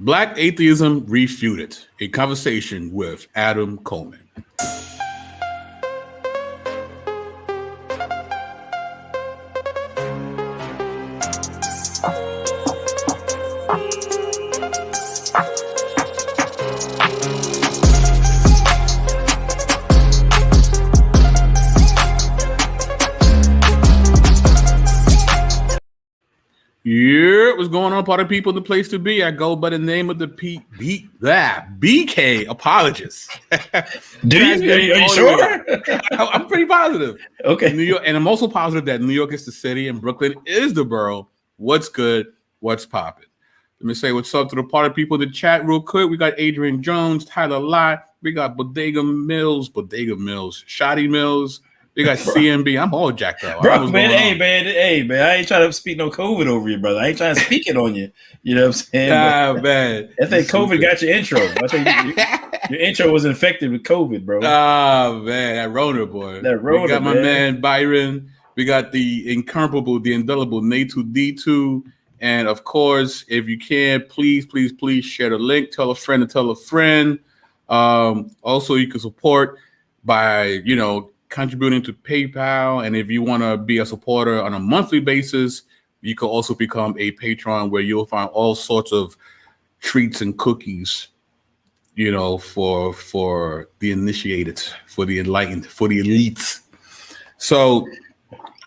Black Atheism Refuted, a conversation with Adam Coleman. Yeah, what's going on, party people? The place to be. I go by the name of the BK Apologist. Do you? Are you sure? I'm pretty positive. Okay. New York, and I'm also positive that New York is the city and Brooklyn is the borough. What's good? What's popping? Let me say what's up to the party people in the chat real quick. We got Adrian Jones, Tyler Lott. We got Bodega Mills, Shoddy Mills. We got CMB. I'm all jacked up. Bro, man, hey, man. I ain't trying to speak no COVID over you, brother. I ain't trying to speak it on you. You know what I'm saying? Man. I think COVID got your intro. I think your intro was infected with COVID, bro. Man, that Rona, boy. That Rona, we got my man Byron. We got the incomparable, the indelible Nate2D2. And, of course, if you can, please share the link. Tell a friend to tell a friend. Also, you can support by, contributing to PayPal, and if you want to be a supporter on a monthly basis, you can also become a patron where you'll find all sorts of treats and cookies, for the initiated, for the enlightened, for the elites. So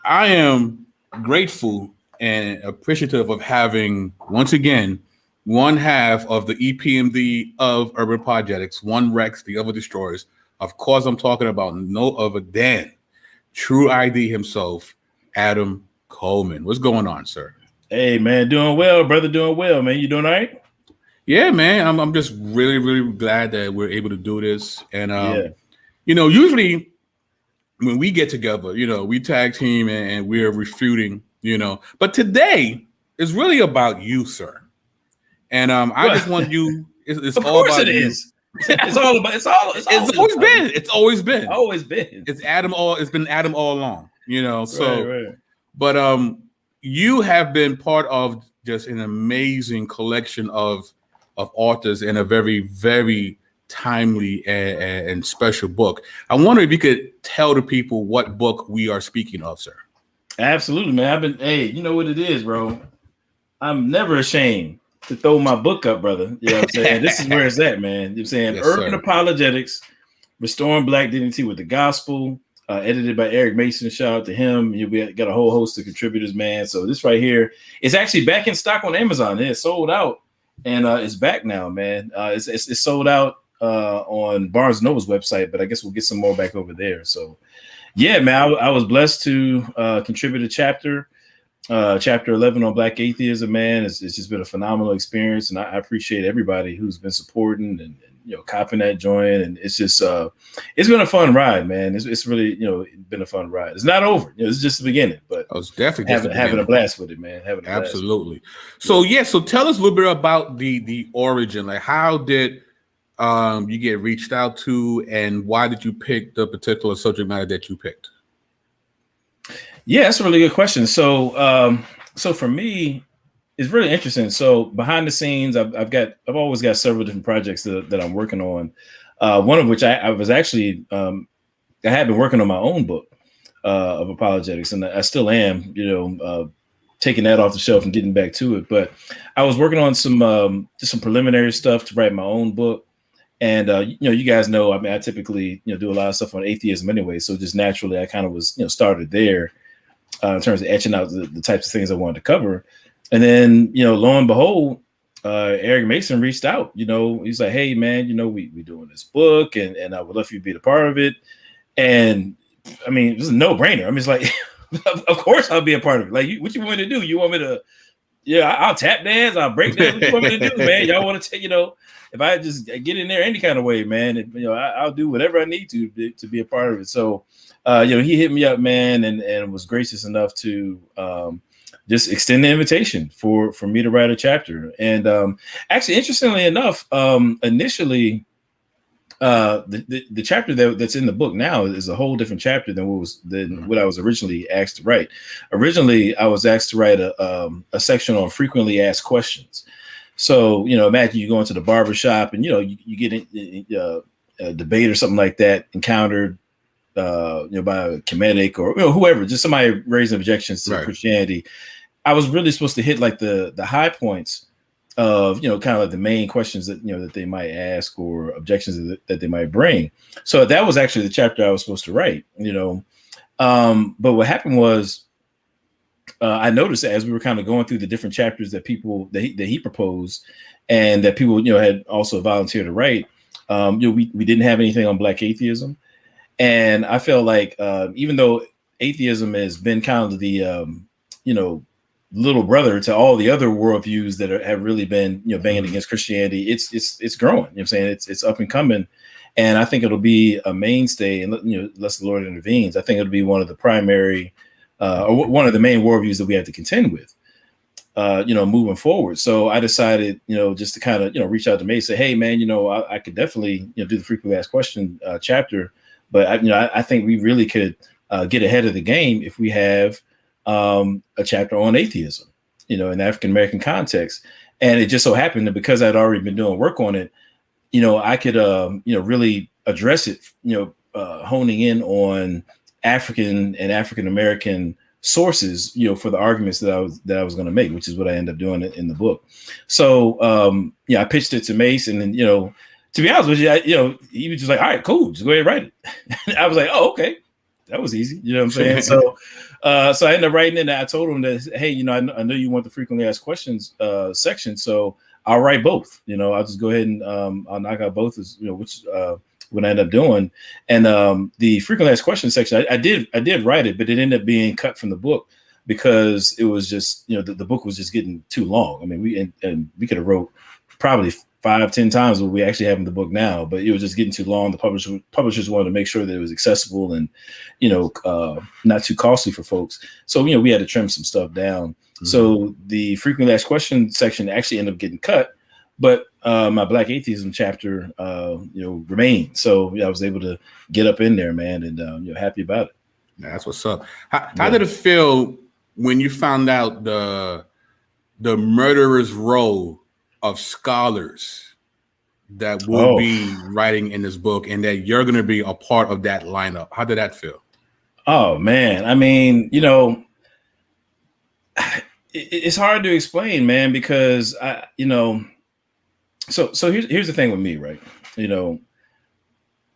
I am grateful and appreciative of having, once again, one half of the EPMD of Urban Apologetics, one Rex, the other Destroyers. Of course, I'm talking about no other than True ID himself, Adam Coleman. What's going on, sir? Hey, man, doing well, brother. Doing well, man. You doing all right? Yeah, man. I'm just really, really glad that we're able to do this. And usually when we get together, we tag team and we're refuting, But today is really about you, sir. And I just want you. It's all about it you. Is. It's always been. It's Adam. It's been Adam all along. So. Right. But you have been part of just an amazing collection of authors in a very, very timely and special book. I wonder if you could tell the people what book we are speaking of, sir. Absolutely, man. You know what it is, bro. I'm never ashamed to throw my book up, brother. You know what I'm saying? This is where it's at, man. You know what I'm saying? Yes, Urban sir. Apologetics, Restoring Black Dignity with the Gospel, edited by Eric Mason. Shout out to him. We got a whole host of contributors, man. So this right here is actually back in stock on Amazon. It's sold out, and it's back now, man. It's sold out on Barnes & Noble's website, but I guess we'll get some more back over there. So, yeah, man, I was blessed to contribute a chapter. Chapter 11 on Black Atheism, man. It's just been a phenomenal experience, and I appreciate everybody who's been supporting and copping that joint. And it's just it's been a fun ride, man. It's really been a fun ride. It's not over. It's just the beginning, but I was definitely having a blast with it, man. Absolutely. So so tell us a little bit about the origin. Like, how did you get reached out to, and why did you pick the particular subject matter that you picked? Yeah, that's a really good question. So, so for me, it's really interesting. So behind the scenes, I've always got several different projects that I'm working on. One of which I was actually, I had been working on my own book of apologetics, and I still am, taking that off the shelf and getting back to it. But I was working on some just some preliminary stuff to write my own book. And, you guys know, I typically, do a lot of stuff on atheism anyway. So just naturally, I kind of was, started there. In terms of etching out the types of things I wanted to cover. And then, lo and behold, Eric Mason reached out. He's like, hey, man, we doing this book and I would love for you to be a part of it. And I mean, it was a no-brainer. I mean, it's like, of course I'll be a part of it. Like, what you want me to do? You want me to, I'll tap dance, I'll break dance. What you want me to do, man? Y'all want to take, if I just get in there any kind of way, man, I'll do whatever I need to be a part of it. So, he hit me up, man, and was gracious enough to just extend the invitation for me to write a chapter. And actually, interestingly enough, initially, the chapter that's in the book now is a whole different chapter than what I was originally asked to write. Originally, I was asked to write a section on frequently asked questions. So, imagine you go into the barber shop and, you get in a debate or something like that encountered, by a Kemetic or whoever, just somebody raising objections to Christianity. I was really supposed to hit like the high points of, kind of like the main questions that, that they might ask or objections that they might bring. So that was actually the chapter I was supposed to write, but what happened was, I noticed that as we were kind of going through the different chapters that he proposed and that people, had also volunteered to write, we didn't have anything on Black atheism. And I felt like even though atheism has been kind of the, little brother to all the other worldviews that have really been, banging against Christianity, it's growing. You know what I'm saying? It's up and coming. And I think it'll be a mainstay, and unless the Lord intervenes, I think it'll be one of the primary or one of the main worldviews that we have to contend with, moving forward. So I decided, just to kind of, reach out to May, say, hey, man, I could definitely, do the frequently asked question chapter, but I think we really could get ahead of the game if we have a chapter on atheism, in the African American context. And it just so happened that because I'd already been doing work on it, I could, really address it, honing in on African and African American sources, for the arguments that I was going to make, which is what I end up doing in the book. So, I pitched it to Mace, and then, to be honest with you, he was just like, all right, cool, just go ahead and write it. I was like, oh, okay, that was easy. You know what I'm saying? So I ended up writing it, and I told him that, hey, I know you want the frequently asked questions section, so I'll write both. I'll just go ahead and I'll knock out both, as which what I ended up doing. And the frequently asked questions section, I did write it, but it ended up being cut from the book because it was just, the book was just getting too long. I mean, we could have wrote probably 5-10 times what we actually have in the book now, but it was just getting too long. The publishers wanted to make sure that it was accessible and, not too costly for folks. So, we had to trim some stuff down. Mm-hmm. So the frequently asked question section actually ended up getting cut, but my Black atheism chapter, remained. So I was able to get up in there, man, and happy about it. Yeah, that's what's up. How did it feel when you found out the murderer's row of scholars that will be writing in this book, and that you're going to be a part of that lineup? How did that feel? Oh man, I mean, it's hard to explain, man, because So here's the thing with me, right?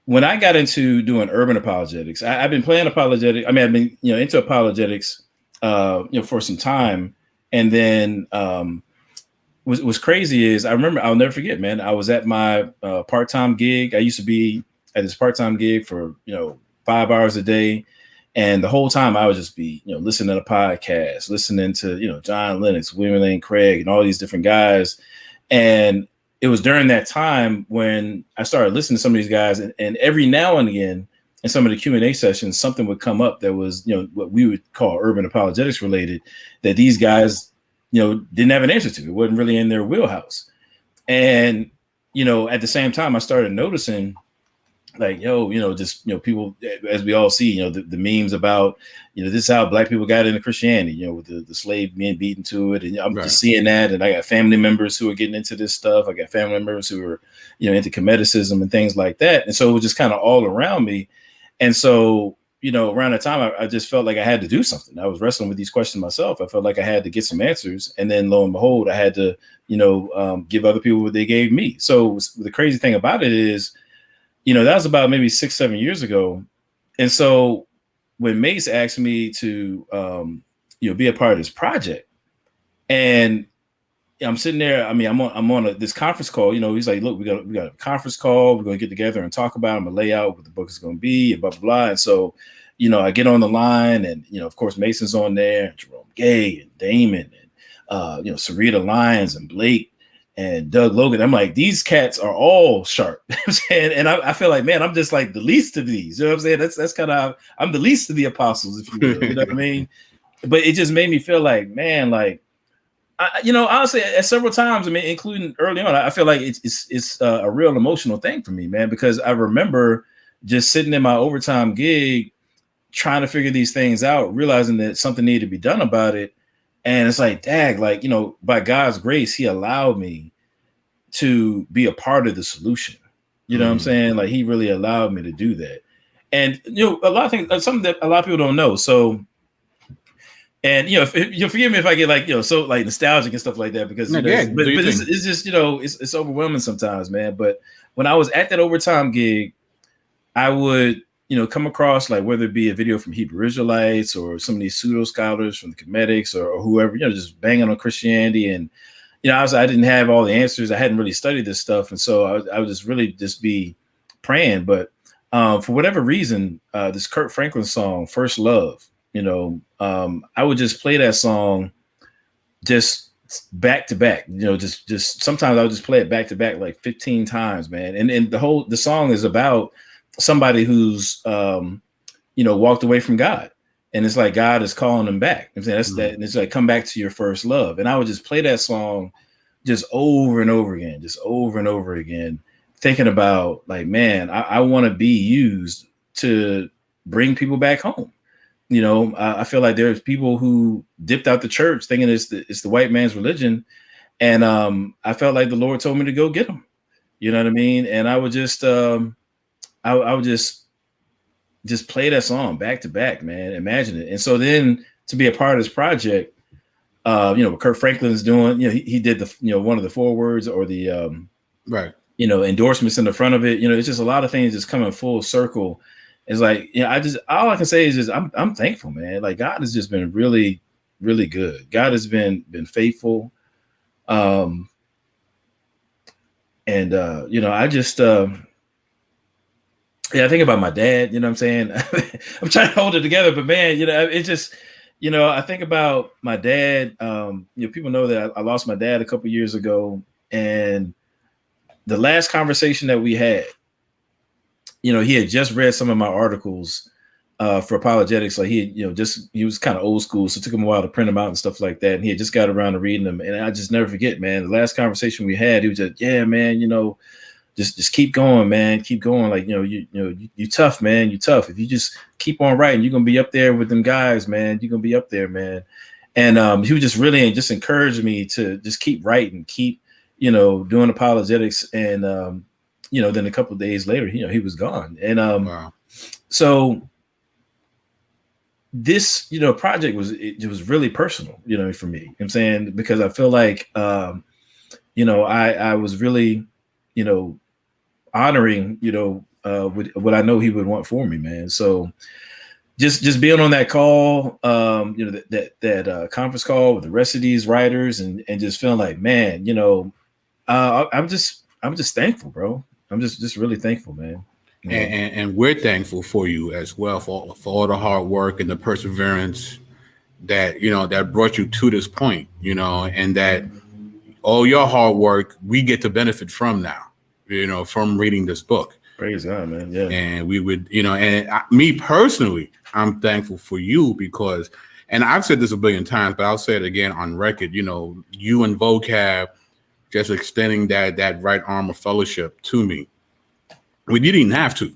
When I got into doing urban apologetics, I've been playing apologetics. I mean, I've been into apologetics, for some time, and then what's crazy is I remember, I'll never forget, man. I was at my part-time gig. I used to be at this part-time gig for 5 hours a day, and the whole time I would just be listening to podcasts, listening to John Lennox, William Lane Craig, and all these different guys, and it was during that time when I started listening to some of these guys, and every now and again in some of the Q&A sessions, something would come up that was, what we would call urban apologetics related, that these guys, didn't have an answer to. It wasn't really in their wheelhouse. And, at the same time, I started noticing like, people, as we all see, the memes about, this is how Black people got into Christianity, with the slave being beaten to it. And I'm just seeing that. And I got family members who are getting into this stuff. I got family members who are, into Kemeticism and things like that. And so it was just kind of all around me. And so, around that time, I just felt like I had to do something. I was wrestling with these questions myself. I felt like I had to get some answers. And then lo and behold, I had to, give other people what they gave me. So the crazy thing about it is, that was about maybe 6-7 years ago. And so when Mace asked me to, be a part of this project, and I'm sitting there, I mean, I'm on this conference call, he's like, look, we got a conference call. We're going to get together and talk about it. I'm going to lay out what the book is going to be and blah, blah, blah. And so, I get on the line, and, of course, Mason's on there, and Jerome Gay and Damon and, Sarita Lyons and Blake and Doug Logan. I'm like, these cats are all sharp. And I feel like, man, I'm just like the least of these. You know what I'm saying? That's kind of, I'm the least of the apostles, if you will. You know what I mean? But it just made me feel like, man, like, honestly, at several times, I mean, including early on, I feel like it's a real emotional thing for me, man, because I remember just sitting in my overtime gig, trying to figure these things out, realizing that something needed to be done about it. And it's like, dag, like, by God's grace, he allowed me to be a part of the solution. You know what I'm saying? Like he really allowed me to do that. And a lot of things, something that a lot of people don't know. So, and you'll forgive me if I get like so like nostalgic and stuff like that because but it's just it's overwhelming sometimes, man. But when I was at that overtime gig, I would come across like whether it be a video from Hebrew Israelites or some of these pseudo scholars from the Comedics or whoever just banging on Christianity, and I didn't have all the answers. I hadn't really studied this stuff, and so I would just really just be praying. But for whatever reason, this Kirk Franklin song, First Love, I would just play that song just back to back, just sometimes I would just play it back to back like 15 times, man. And the song is about somebody who's, walked away from God. And it's like God is calling them back. I'm saying that's that. And it's like, come back to your first love. And I would just play that song just over and over again, thinking about like, man, I want to be used to bring people back home. I feel like there's people who dipped out the church thinking it's the white man's religion. And I felt like the Lord told me to go get them. You know what I mean? And I would just, I would just play that song back to back, man. Imagine it. And so then to be a part of this project, what Kirk Franklin's doing, he did the, one of the forewords or the, right. Endorsements in the front of it. It's just a lot of things just coming full circle. It's like, all I can say is just, I'm thankful, man. Like God has just been really, really good. God has been faithful. I just, I think about my dad, you know what I'm saying? I'm trying to hold it together, but man, it's just, I think about my dad. People know that I lost my dad a couple years ago, and the last conversation that we had, he had just read some of my articles for Apologetics. Like he was kind of old school, so it took him a while to print them out and stuff like that. And he had just got around to reading them, and I just never forget, man. The last conversation we had, he was just, yeah, man, just keep going, man. Keep going. Like, you tough, man. You tough. If you just keep on writing, you're going to be up there with them guys, man. You're going to be up there, man. And he was just really just encouraged me to just keep writing, keep, doing apologetics. And, then a couple of days later, he was gone. And wow. So this, project was really personal, for me. You know what I'm saying? Because I feel like, I was really, honoring, what I know he would want for me, man. So just being on that call, that conference call with the rest of these writers and just feeling like, man, I'm just thankful, bro. I'm just really thankful, man. And we're thankful for you as well for all the hard work and the perseverance that, that brought you to this point, and that all your hard work, we get to benefit from now, from reading this book. Praise God, man. Yeah. And we would, me personally, I'm thankful for you because, and I've said this a billion times, but I'll say it again on record, you and Vocab just extending that right arm of fellowship to me. When you didn't have to,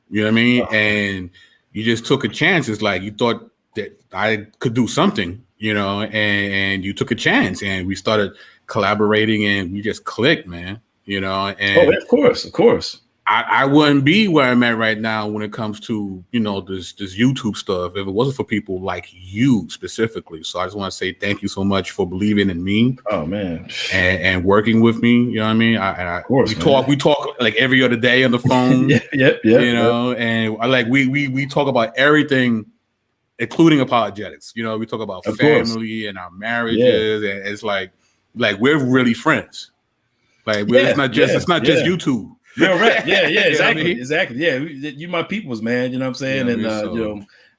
you know what I mean? Oh. And you just took a chance. It's like you thought that I could do something, and you took a chance and we started collaborating and we just clicked, man, and of course. I wouldn't be where I'm at right now when it comes to, this YouTube stuff if it wasn't for people like you specifically. So I just want to say thank you so much for believing in me. Oh man. And working with me. You know what I mean? Of course, we talk like every other day on the phone. Yeah. And I like we talk about everything, including apologetics. We talk about family and our marriages, and it's like we're really friends. Like it's not just YouTube. You're right. Yeah, exactly. Yeah, you my peoples, man. You know what I'm saying? And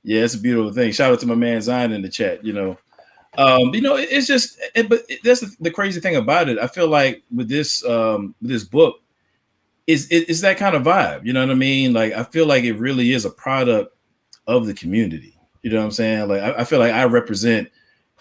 it's a beautiful thing. Shout out to my man Zion in the chat. It's just, but that's the crazy thing about it. I feel like with this book, it's that kind of vibe. You know what I mean? Like I feel like it really is a product of the community. You know what I'm saying? Like I feel like I represent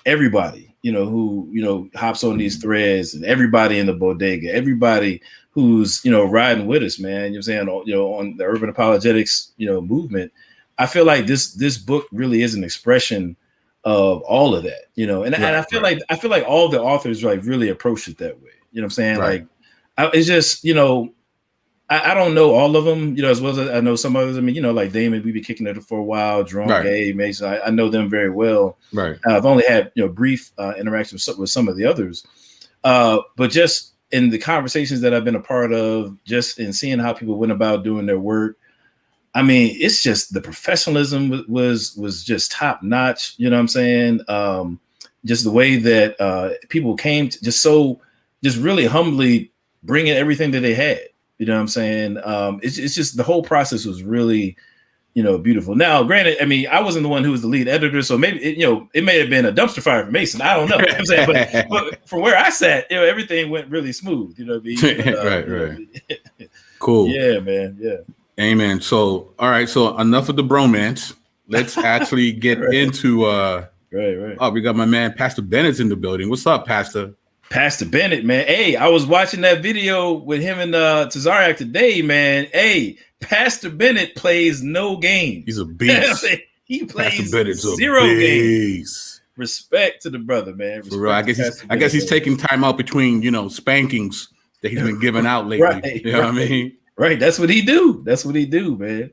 everybody. Who hops on these threads, and everybody in the bodega, everybody who's riding with us, man. You know what I'm saying? On the urban apologetics, movement. I feel like this book really is an expression of all of that, and I feel like all the authors like really approach it that way. You know what I'm saying? Right. it's just, I don't know all of them, as well as I know some others. I mean, like Damon, we've been kicking it for a while. Jerome Gay, Mason, I know them very well. Right. I've only had brief interactions with some of the others, but just in the conversations that I've been a part of, just in seeing how people went about doing their work. I mean, it's just the professionalism was just top notch. You know what I'm saying? Just the way that people came to just really humbly bringing everything that they had. You know what I'm saying? It's just the whole process was really, beautiful. Now, granted, I mean, I wasn't the one who was the lead editor, so maybe it may have been a dumpster fire for Mason. I don't know. You know what I'm saying, but from where I sat, everything went really smooth. You know what I mean? Right. Cool. Yeah, man. Yeah. Amen. So, all right. So enough of the bromance. Let's actually get into. Right. Oh, we got my man Pastor Bennett's in the building. What's up, Pastor? Pastor Bennett, man. Hey, I was watching that video with him and Tazariak today, man. Hey, Pastor Bennett plays no games. He's a beast. He plays Pastor zero games. Respect to the brother, man. For real. I guess he's taking time out between spankings that he's been giving out lately. Right, you know what I mean? Right. That's what he do, man.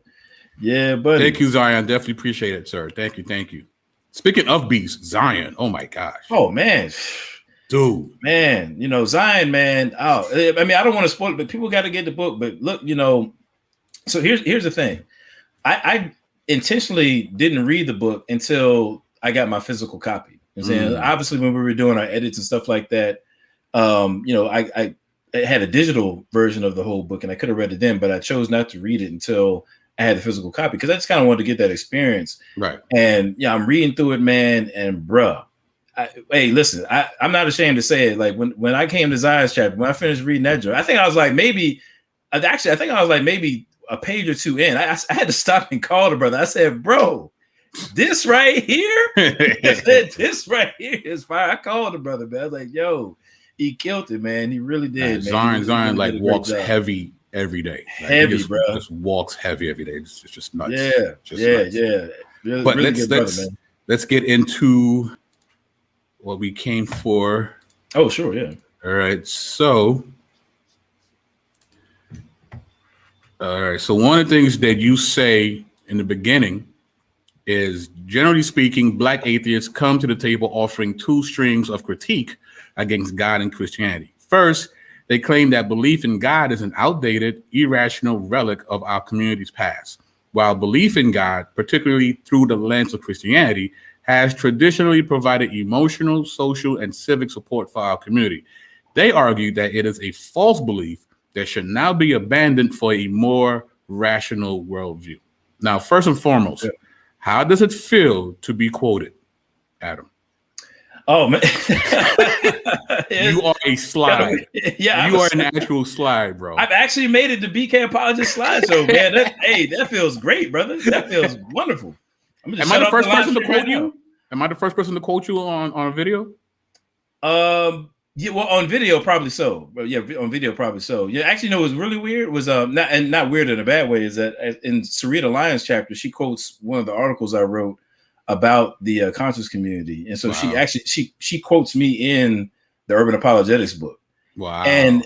Yeah, buddy. Thank you, Zion. Definitely appreciate it, sir. Thank you. Speaking of beasts, Zion. Oh my gosh. Oh man. Dude, man, Zion, man. Oh, I mean, I don't want to spoil it, but people got to get the book. But look, so here's the thing. I intentionally didn't read the book until I got my physical copy. You know what I'm saying? Obviously, when we were doing our edits and stuff like that, I had a digital version of the whole book, and I could have read it then, but I chose not to read it until I had the physical copy because I just kind of wanted to get that experience. Right. And I'm reading through it, man, and bruh. Hey, listen, I'm not ashamed to say it. Like when I came to Zion's chapter, when I finished reading that journal, I think I was like maybe a page or two in. I had to stop and call the brother. I said, bro, this right here, this right here is fire. I called the brother, man. I was like, yo, he killed it, man. He really did. Zion really like walks heavy every day. Like, heavy, bro. Just walks heavy every day. It's just nuts. Yeah. Really, but let's get into what we came for. Oh, sure, yeah. All right, so one of the things that you say in the beginning is, generally speaking, Black atheists come to the table offering two streams of critique against God and Christianity. First, they claim that belief in God is an outdated, irrational relic of our community's past, while belief in God, particularly through the lens of Christianity, has traditionally provided emotional, social, and civic support for our community. They argue that it is a false belief that should now be abandoned for a more rational worldview. Now, first and foremost, how does it feel to be quoted, Adam? Oh, man. You are a slide. Yeah, you are an actual slide, bro. I've actually made it to BK Apologist slideshow, man. That feels great, brother. That feels wonderful. Am I the first person to quote you? Am I the first person to quote you on a video? Yeah, well, on video probably so. But yeah, on video probably so. Yeah, actually, no, it was really weird. It was not weird in a bad way. Is that in Sarita Lyons' chapter, she quotes one of the articles I wrote about the conscious community, and so she quotes me in the Urban Apologetics book. Wow, and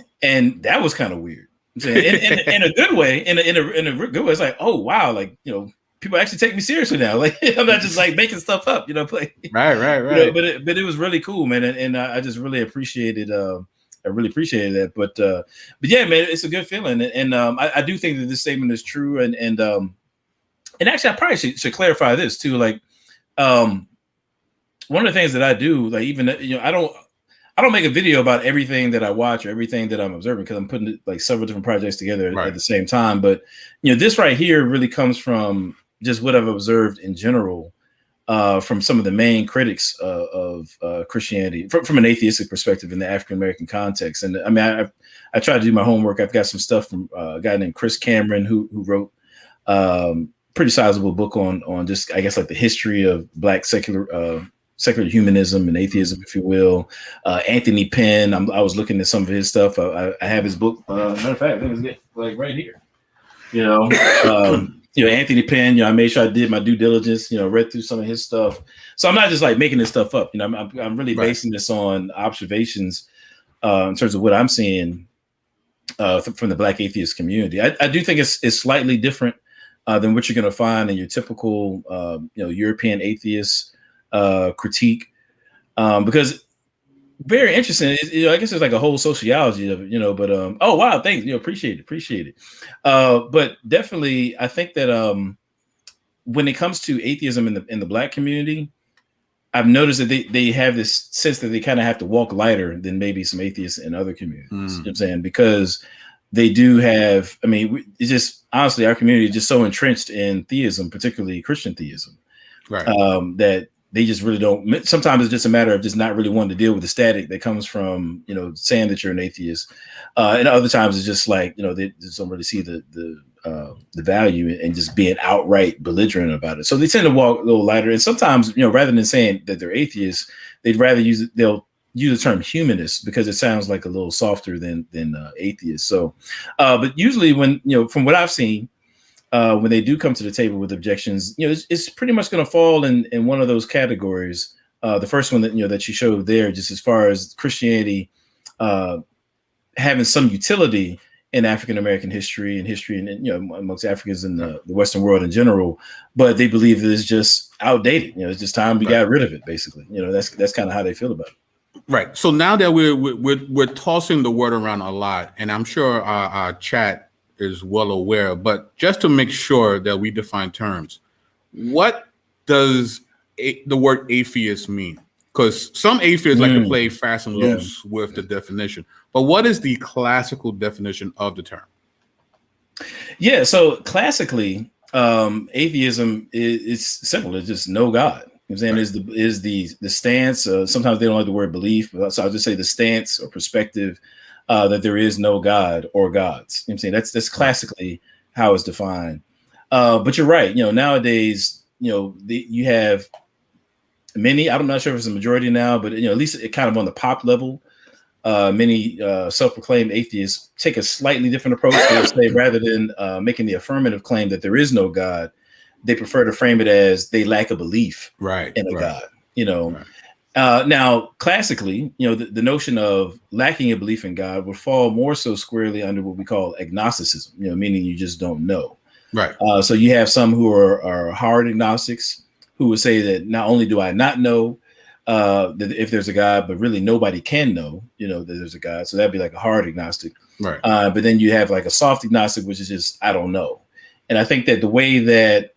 that was kind of weird. In a good way, in a good way. It's like, oh wow, like people actually take me seriously now. Like I'm not just like making stuff up, Right. But it was really cool, man, and I just really appreciated. I really appreciated that. But yeah, man, it's a good feeling, and I do think that this statement is true, and actually, I probably should clarify this too. Like, one of the things that I do, like even I don't make a video about everything that I watch or everything that I'm observing because I'm putting like several different projects together at the same time. But this right here really comes from just what I've observed in general from some of the main critics of Christianity from an atheistic perspective in the African American context. And I mean, I try to do my homework. I've got some stuff from a guy named Chris Cameron who wrote pretty sizable book on just I guess like the history of Black secular humanism and atheism, if you will. Anthony Penn, I was looking at some of his stuff. I have his book. Matter of fact, let me get like right here. Anthony Penn. I made sure I did my due diligence. Read through some of his stuff. So I'm not just like making this stuff up. I'm really basing this on observations in terms of what I'm seeing from the Black atheist community. I do think it's slightly different than what you're going to find in your typical European atheist critique, because very interesting. I guess there's like a whole sociology of it, but oh wow, thanks, appreciate it. But definitely, I think that when it comes to atheism in the Black community, I've noticed that they have this sense that they kind of have to walk lighter than maybe some atheists in other communities. You know what I'm saying? Because they do have, it's just honestly, our community is just so entrenched in theism, particularly Christian theism, right? That they just really don't. Sometimes it's just a matter of just not really wanting to deal with the static that comes from, saying that you're an atheist. And other times it's just like, they just don't really see the value in just being outright belligerent about it. So they tend to walk a little lighter. And sometimes, rather than saying that they're atheists, they'd rather they'll use the term humanist because it sounds like a little softer than atheist. So, but usually when, from what I've seen, when they do come to the table with objections, it's pretty much going to fall in one of those categories. The first one that you showed there, just as far as Christianity having some utility in African American history and amongst Africans in the Western world in general, but they believe that it's just outdated. It's just time we got rid of it. Basically, that's kind of how they feel about it. Right. So now that we're tossing the word around a lot, and I'm sure our chat is well aware, but just to make sure that we define terms, what does the word atheist mean? Because some atheists like to play fast and loose with the definition. But what is the classical definition of the term? Yeah, so classically, atheism is simple. It's just no God. You know what I'm saying? Is the stance. Sometimes they don't like the word belief, so I'll just say the stance or perspective that there is no God or gods. You know what I'm saying? That's classically how it's defined. But you're right. Nowadays, you have many. I'm not sure if it's a majority now, but at least it kind of on the pop level. Many self-proclaimed atheists take a slightly different approach. They say rather than making the affirmative claim that there is no God, they prefer to frame it as they lack a belief in a God. Now, classically, the notion of lacking a belief in God would fall more so squarely under what we call agnosticism, meaning you just don't know. Right. So you have some who are hard agnostics who would say that not only do I not know that if there's a God, but really nobody can know, that there's a God. So that'd be like a hard agnostic. Right. But then you have like a soft agnostic, which is just, I don't know. And I think that the way that,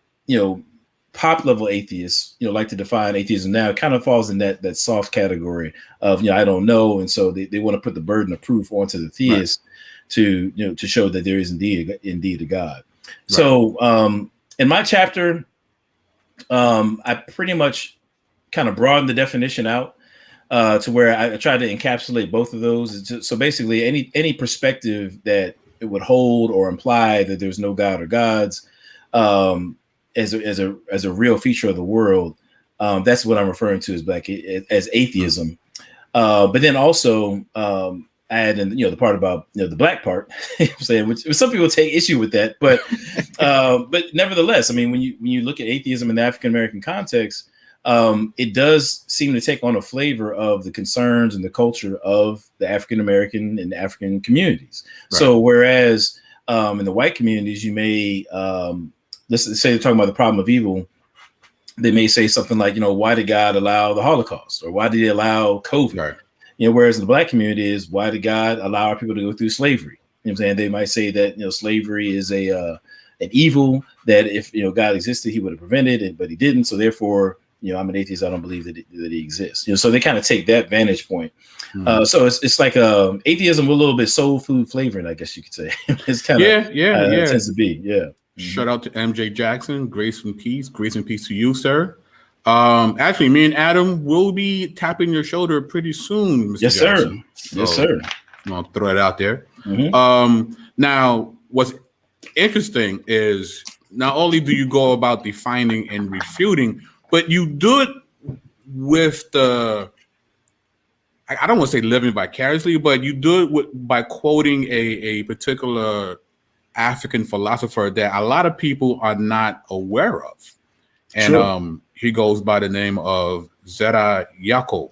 pop level atheists, like to define atheism now, kind of falls in that soft category of, I don't know. And so they want to put the burden of proof onto the theist to show that there is indeed a God. Right. So in my chapter, I pretty much kind of broadened the definition out to where I tried to encapsulate both of those. So basically any perspective that it would hold or imply that there's no God or gods, as a real feature of the world, that's what I'm referring to as atheism. But then also add in the part about the Black part, I'm saying, which some people take issue with that, but nevertheless, when you look at atheism in the African American context, it does seem to take on a flavor of the concerns and the culture of the African American and African communities. Right. So whereas in the white communities, you may let's say they're talking about the problem of evil, they may say something like, why did God allow the Holocaust, or why did he allow COVID? Right. Whereas in the Black community is, why did God allow our people to go through slavery? You know what I'm saying? They might say that, slavery is an evil that if, God existed, he would have prevented it, but he didn't. So therefore, I'm an atheist. I don't believe that he exists. So they kind of take that vantage point. Mm-hmm. So it's like atheism with a little bit soul food flavoring, I guess you could say. It's kind of it tends to be. Yeah. Shout out to MJ Jackson. Grace and peace. Grace and peace to you, sir. Actually, me and Adam will be tapping your shoulder pretty soon, Mr. Yes, Jackson. Sir. Yes, sir. I'm gonna throw it out there. Mm-hmm. Now, what's interesting is not only do you go about defining and refuting, but you do it with I don't want to say living vicariously, but you do it by quoting a particular African philosopher that a lot of people are not aware of. And sure. He goes by the name of Zera Yacob,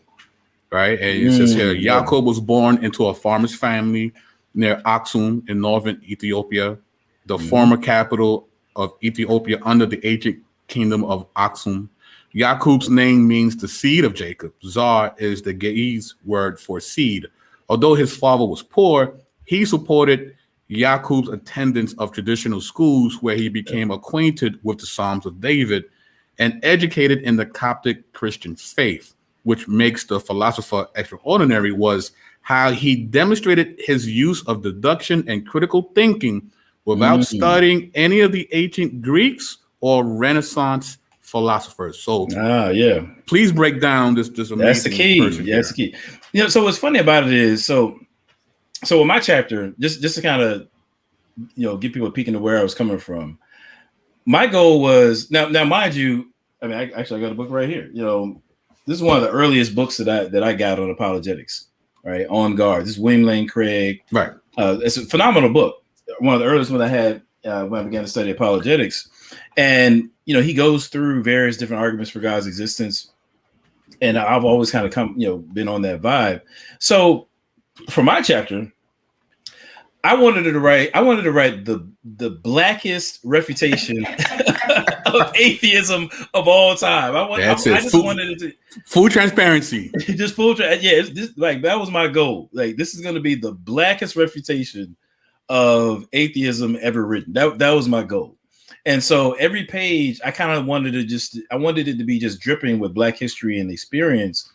right? And it says here, Yacob was born into a farmer's family. near Aksum in northern Ethiopia, the former capital of Ethiopia under the ancient kingdom of Aksum. Yaqub's name means the seed of Jacob. Zar is the Ge'ez word for seed. Although his father was poor, he supported Yaqub's attendance of traditional schools where he became acquainted with the Psalms of David and educated in the Coptic Christian faith. Which makes the philosopher extraordinary was how he demonstrated his use of deduction and critical thinking without studying any of the ancient Greeks or Renaissance philosophers. So, please break down this amazing That's the key. person here. That's the key. So what's funny about it is, so in my chapter, just to kind of give people a peek into where I was coming from. My goal was now, mind you, I mean, I got a book right here. This is one of the earliest books that I got on apologetics, right? On Guard. This is William Lane Craig. Right. It's a phenomenal book. One of the earliest ones I had when I began to study apologetics. And, he goes through various different arguments for God's existence. And I've always kind of been on that vibe. So for my chapter, I wanted to write the blackest refutation of atheism of all time. I just wanted it to full transparency. Just full that was my goal. Like, this is going to be the blackest refutation of atheism ever written. That was my goal. And so every page, I kind of wanted it to be just dripping with Black history and experience.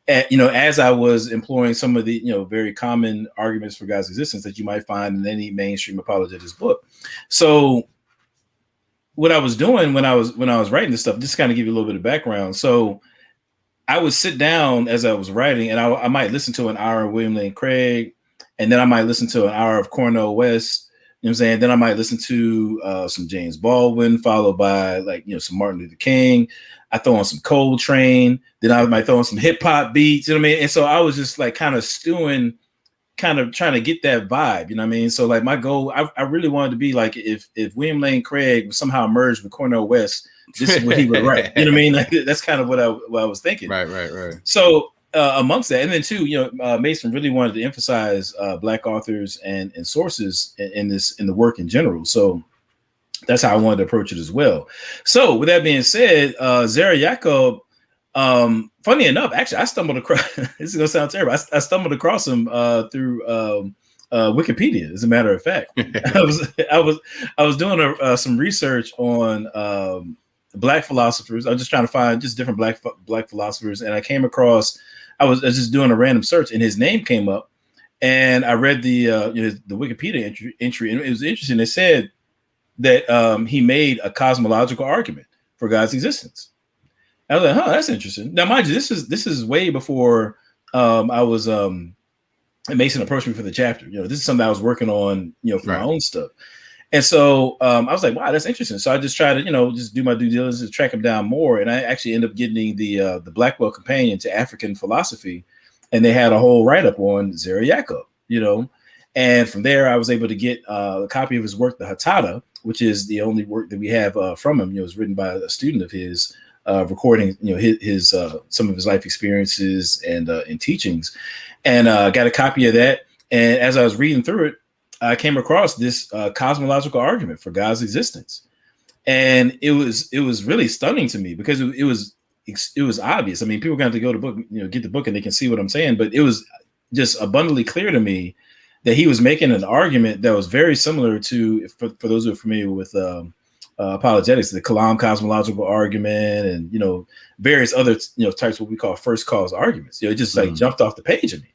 As I was employing some of the, very common arguments for God's existence that you might find in any mainstream apologetics book. So what I was doing when I was writing this stuff, just to kind of give you a little bit of background. So I would sit down as I was writing, and I might listen to an hour of William Lane Craig, and then I might listen to an hour of Cornel West. You know what I'm saying? Then I might listen to some James Baldwin, followed by some Martin Luther King. I throw on some Coltrane. Then I might throw on some hip hop beats. You know what I mean? And so I was just kind of stewing, kind of trying to get that vibe. You know what I mean? So my goal, I really wanted to be like, if William Lane Craig somehow merged with Cornel West, this is what he would write. You know what I mean? Like, that's kind of what I was thinking. Right. So amongst that, and then too, Mason really wanted to emphasize Black authors and sources in the work in general. So that's how I wanted to approach it as well. So with that being said, Zara Yacob, funny enough, actually, I stumbled across, this is gonna sound terrible. I stumbled across him through Wikipedia, as a matter of fact. I was doing some research on Black philosophers. I was just trying to find just different Black philosophers, and I came across, I was just doing a random search, and his name came up, and I read the Wikipedia entry, and it was interesting. It said that he made a cosmological argument for God's existence. I was like, that's interesting. Now, mind you, this is way before I was Mason approached me for the chapter. This is something I was working on, for my own stuff. And so I was like, wow, that's interesting. So I just tried to, just do my due diligence to track him down more. And I actually ended up getting the Blackwell Companion to African Philosophy, and they had a whole write-up on Zara Yacob, And from there, I was able to get a copy of his work, the Hatadah, which is the only work that we have from him. It was written by a student of his, recording, his some of his life experiences and teachings, and got a copy of that. And as I was reading through it, I came across this cosmological argument for God's existence, and it was really stunning to me because it was obvious. I mean, people got to go to book, get the book, and they can see what I'm saying. But it was just abundantly clear to me that he was making an argument that was very similar to, for those who are familiar with apologetics, the Kalam cosmological argument, and various other types of what we call first cause arguments. It just jumped off the page at me,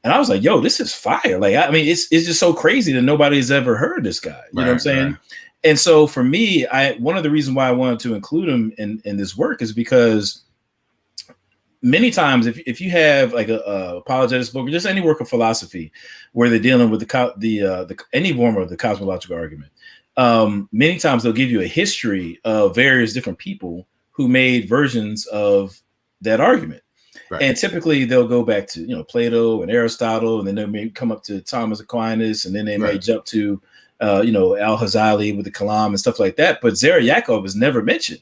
and I was like, "Yo, this is fire!" Like, I mean, it's just so crazy that nobody's ever heard of this guy. You know what I'm saying? Right. And so for me, one of the reasons why I wanted to include him in this work is because many times, if you have like a apologetics book or just any work of philosophy where they're dealing with the any form of the cosmological argument, many times they'll give you a history of various different people who made versions of that argument. Right. And typically they'll go back to Plato and Aristotle, and then they may come up to Thomas Aquinas, and then they may jump to Al-Ghazali with the Kalam and stuff like that. But Zara Yacob is never mentioned.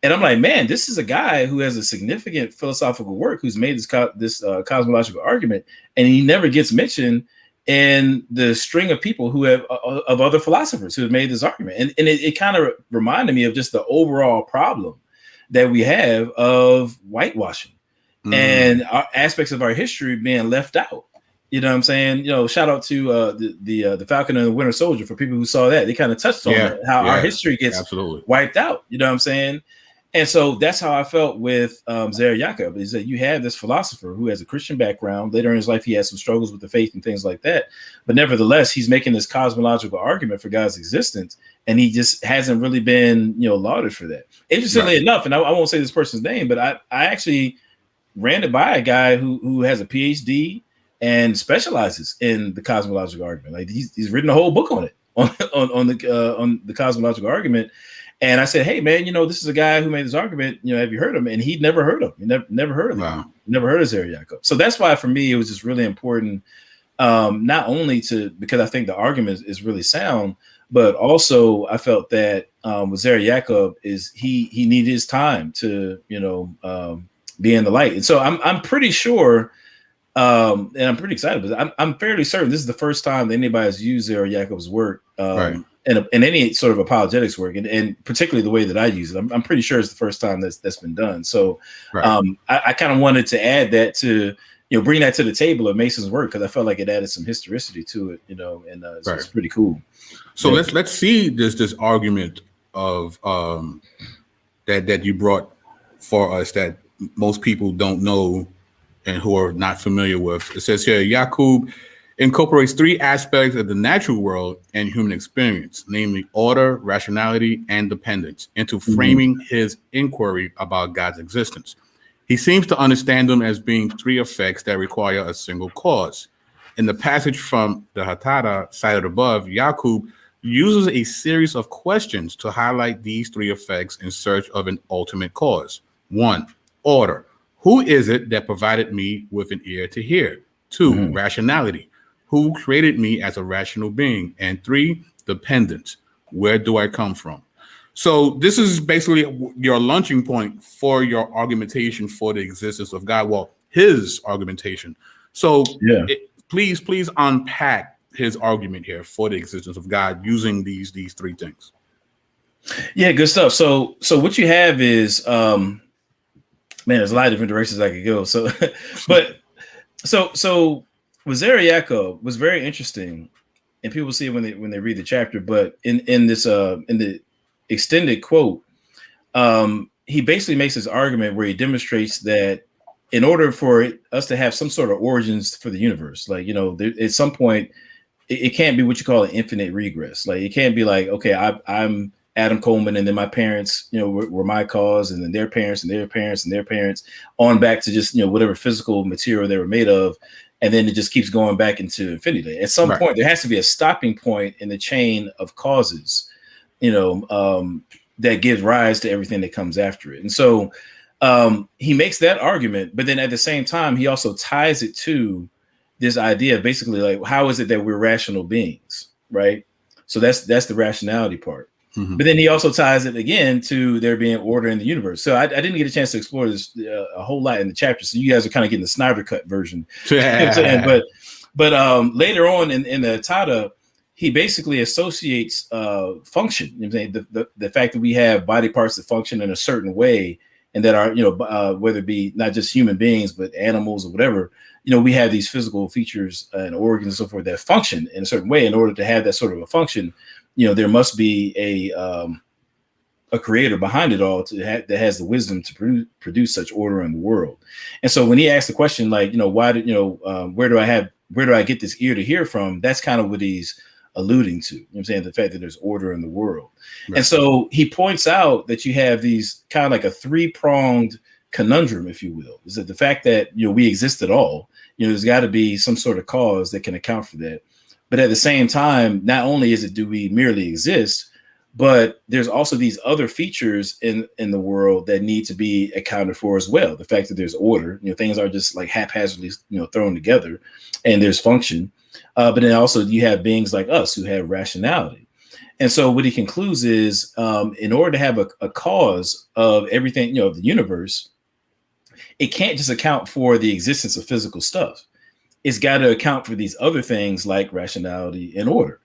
And I'm like, man, this is a guy who has a significant philosophical work, who's made this cosmological argument, and he never gets mentioned in the string of people who have of other philosophers who have made this argument. And it kind of reminded me of just the overall problem that we have of whitewashing and aspects of our history being left out. You know what I'm saying? Shout out to the Falcon and the Winter Soldier for people who saw that. They kind of touched on that, how our history gets wiped out. You know what I'm saying? And so that's how I felt with Zer Yacob, is that you have this philosopher who has a Christian background. Later in his life, he has some struggles with the faith and things like that. But nevertheless, he's making this cosmological argument for God's existence, and he just hasn't really been, lauded for that. Interestingly enough, and I won't say this person's name, but I actually ran it by a guy who has a PhD and specializes in the cosmological argument. Like he's written a whole book on it, on the cosmological argument. And I said, hey, man, this is a guy who made this argument. Have you heard of him? And he'd never heard of him. He never heard of him. Wow. Never heard of Zer Yacob. So that's why, for me, it was just really important, not only because I think the argument is really sound, but also I felt that with Zer Yacob is he needed his time to, be in the light. And so I'm pretty sure, and I'm pretty excited, but I'm fairly certain this is the first time that anybody has used Zer Yacob's work. In any sort of apologetics work, and particularly the way that I use it, I'm pretty sure it's the first time that's been done. So I kind of wanted to add that to, bring that to the table of Mason's work, because I felt like it added some historicity to it, and so it's pretty cool. So let's see this argument of that you brought for us that most people don't know and who are not familiar with. It says here, Yacob incorporates three aspects of the natural world and human experience, namely order, rationality, and dependence, into framing his inquiry about God's existence. He seems to understand them as being three effects that require a single cause. In the passage from the Hatadah cited above, Yacob uses a series of questions to highlight these three effects in search of an ultimate cause. 1, order. Who is it that provided me with an ear to hear? 2, rationality. Who created me as a rational being? And 3, dependence. Where do I come from? So this is basically your launching point for your argumentation for the existence of God. Well, his argumentation. So please unpack his argument here for the existence of God using these three things. Yeah, good stuff. So what you have is, man, there's a lot of different directions I could go. So, so with Zer Yacob was very interesting, and people see it when they read the chapter. But in the extended quote, he basically makes this argument where he demonstrates that in order for us to have some sort of origins for the universe, like at some point, it can't be what you call an infinite regress. Like it can't be like, okay, I'm Adam Coleman, and then my parents, were my cause, and then their parents and their parents and their parents, on back to just whatever physical material they were made of. And then it just keeps going back into infinity. At some point, there has to be a stopping point in the chain of causes, that gives rise to everything that comes after it. And so he makes that argument, but then at the same time, he also ties it to this idea of basically like, how is it that we're rational beings, right? So that's the rationality part. But then he also ties it again to there being order in the universe. So I didn't get a chance to explore this a whole lot in the chapter. So you guys are kind of getting the Snyder cut version. But later on in the Tada, he basically associates function. The fact that we have body parts that function in a certain way, and that are, whether it be not just human beings, but animals or whatever, we have these physical features and organs and so forth that function in a certain way. In order to have that sort of a function, there must be a creator behind it all that has the wisdom to produce such order in the world. And so when he asked the question, like, why did, where do I get this ear to hear from? That's kind of what he's alluding to. I'm saying the fact that there's order in the world. Right. And so he points out that you have these kind of like a three-pronged conundrum, if you will, is that the fact that, we exist at all, there's got to be some sort of cause that can account for that. But at the same time, not only do we merely exist, but there's also these other features in the world that need to be accounted for as well. The fact that there's order, things are just like haphazardly, thrown together, and there's function. But then also you have beings like us who have rationality. And so what he concludes is, in order to have a cause of everything, of the universe, it can't just account for the existence of physical stuff. it's got to account for these other things like rationality and order.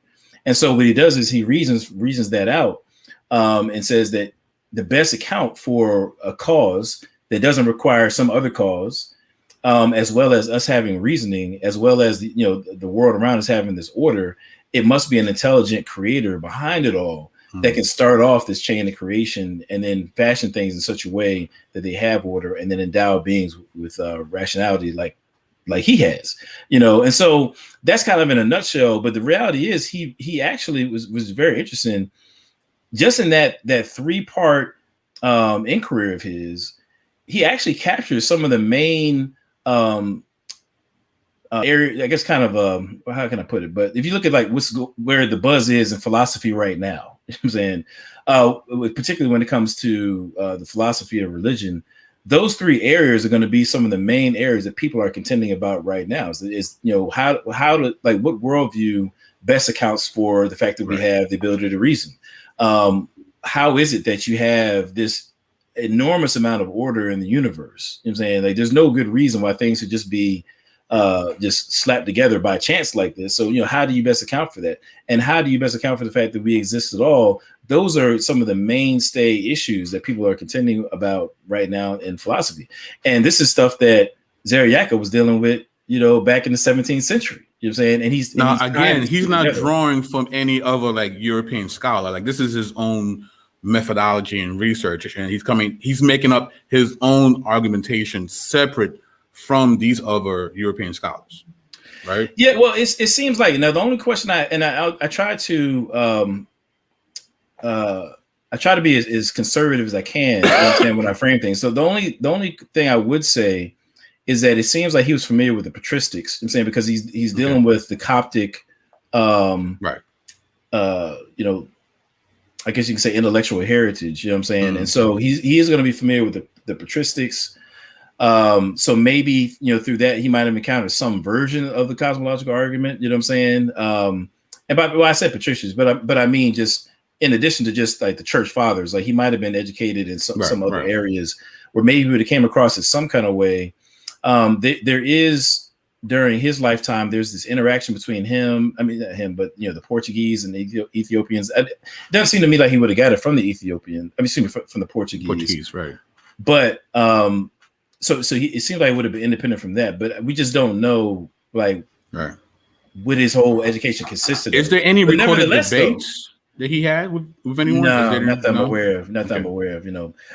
And so what he does is he reasons that out, and says that the best account for a cause that doesn't require some other cause, as well as us having reasoning, as well as the world around us having this order, it must be an intelligent creator behind it all that can start off this chain of creation and then fashion things in such a way that they have order, and then endow beings with rationality like he has, and so that's kind of in a nutshell. But the reality is he actually was very interesting just in that 3-part inquiry of his. He actually captures some of the main area, I guess, kind of how can I put it? But if you look at like where the buzz is in philosophy right now, you know what I'm saying, particularly when it comes to the philosophy of religion, those 3 areas are going to be some of the main areas that people are contending about right now. Is how to, like, what worldview best accounts for the fact that we have the ability to reason. How is it that you have this enormous amount of order in the universe? You know what I'm saying? Like, there's no good reason why things should just be just slapped together by chance like this. So, how do you best account for that? And how do you best account for the fact that we exist at all? Those are some of the mainstay issues that people are contending about right now in philosophy. And this is stuff that Zariaka was dealing with, back in the 17th century. You know what I'm saying? And he's not drawing from any other like European scholar. Like, this is his own methodology and research, and he's making up his own argumentation separate from these other European scholars, right? Yeah, well, it seems like, the only question I try to be as conservative as I can when I frame things. So the only thing I would say is that it seems like he was familiar with the patristics. I'm saying, because he's dealing with the Coptic, right? I guess you can say intellectual heritage. You know what I'm saying? And so he is going to be familiar with the patristics. So maybe, through that, he might have encountered some version of the cosmological argument, you know what I'm saying? And I said patricians, but I mean, just in addition to just like the church fathers, like he might have been educated in some other areas where maybe he would have came across it some kind of way. There is, during his lifetime, there's this interaction between him, not him, but the Portuguese and the Ethiopians. It doesn't seem to me like he would have got it from the Ethiopian. from the Portuguese, right? But So it seems like it would have been independent from that, but we just don't know, like, what his whole education consisted of. Is there any recorded debates that he had with anyone? No, not that I'm aware of. I'm aware of,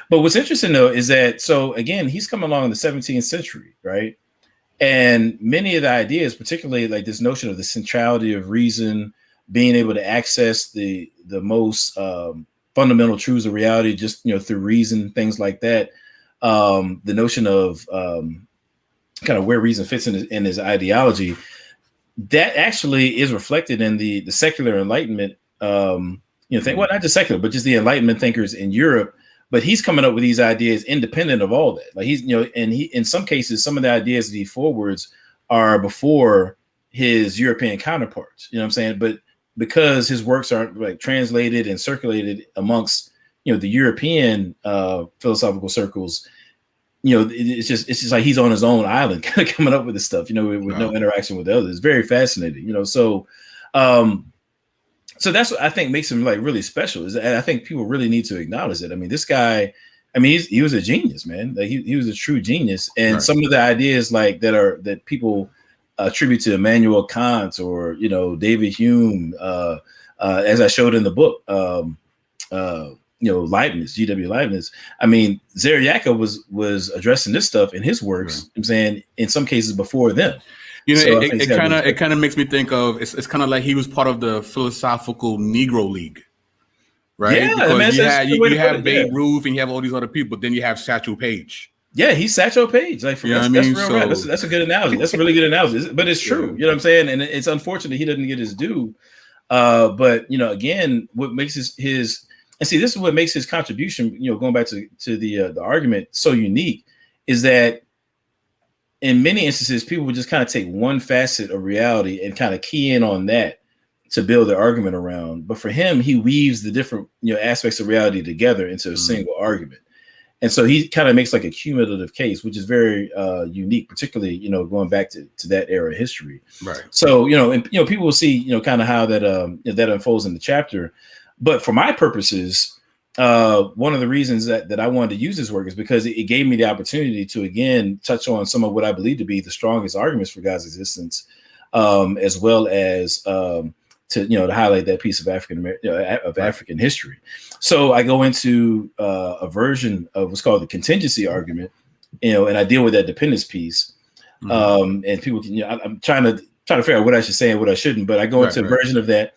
But what's interesting, though, is that, so again, he's come along in the 17th century, right? And many of the ideas, particularly like this notion of the centrality of reason, being able to access the most fundamental truths of reality just, through reason, things like that. The notion of kind of where reason fits in his ideology, that actually is reflected in the secular Enlightenment thing. Well, not just secular, but just the Enlightenment thinkers in Europe. But he's coming up with these ideas independent of all that. Like, he's, and he, in some cases, some of the ideas that he forwards are before his European counterparts. You know what I'm saying? But because his works aren't like translated and circulated amongst the European philosophical circles, it's just like he's on his own island kind of coming up with this stuff, with no interaction with others. It's very fascinating, so that's what I think makes him like really special. And I think people really need to acknowledge it. I mean, this guy, he was a genius, man. Like he was a true genius. And some of the ideas like that people attribute to Immanuel Kant or, David Hume, as I showed in the book, Leibniz, G.W. Leibniz. Zariaka was addressing this stuff in his works. I'm saying in some cases before them. It kind of makes me think of it's kind of like he was part of the philosophical Negro League, right? Yeah, because you have Babe Ruth and you have all these other people, but then you have Satchel Paige. Yeah, he's Satchel Paige. Like, that's real right. That's a good analogy. That's a really good analogy. But it's true. You know what I'm saying? And it's unfortunate he doesn't get his due. But again, what makes his and see, this is what makes his contribution, going back to the argument so unique, is that in many instances, people would just kind of take one facet of reality and kind of key in on that to build their argument around. But for him, he weaves the different aspects of reality together into a single argument. And so he kind of makes like a cumulative case, which is very unique, particularly, going back to that era of history. Right. So, and people will see, kind of how that that unfolds in the chapter. But for my purposes, one of the reasons that I wanted to use this work is because it gave me the opportunity to, again, touch on some of what I believe to be the strongest arguments for God's existence, as well as to highlight that piece of African history. So I go into a version of what's called the contingency argument, and I deal with that dependence piece. And people can, I'm trying to figure out what I should say and what I shouldn't, but I go into a version of that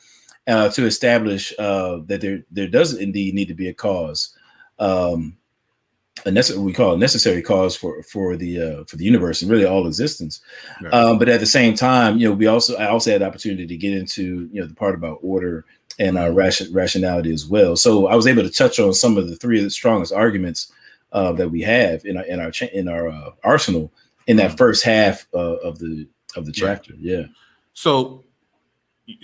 to establish that there does indeed need to be a cause, we call a necessary cause for the universe and really all existence. But at the same time, I also had the opportunity to get into the part about order and rationality as well. So I was able to touch on some of the three of the strongest arguments that we have in our arsenal in that first half of the chapter. Yeah. So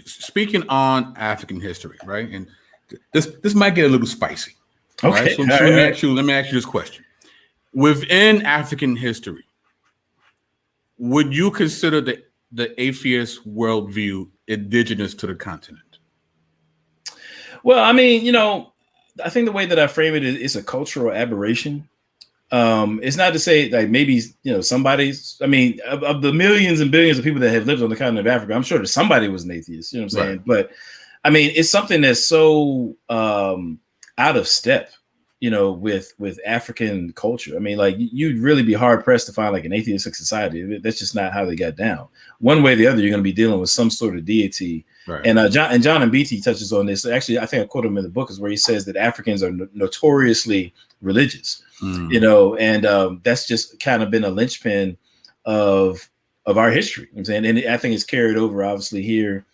speaking on African history, right, and this might get a little spicy. Okay. Right? So let me ask you this question: within African history, would you consider the atheist worldview indigenous to the continent? Well, I mean, I think the way that I frame it is a cultural aberration. It's not to say like maybe somebody's. I mean, of the millions and billions of people that have lived on the continent of Africa, I'm sure that somebody was an atheist. You know what I'm saying? Right. But I mean, it's something that's so out of step, with African culture. I mean, like you'd really be hard pressed to find like an atheistic society. That's just not how they got down. One way or the other, you're going to be dealing with some sort of deity. Right. And John and BT touches on this. Actually, I think I quote him in the book is where he says that Africans are notoriously religious. And that's just kind of been a linchpin of our history. You know what I'm saying, and I think it's carried over obviously here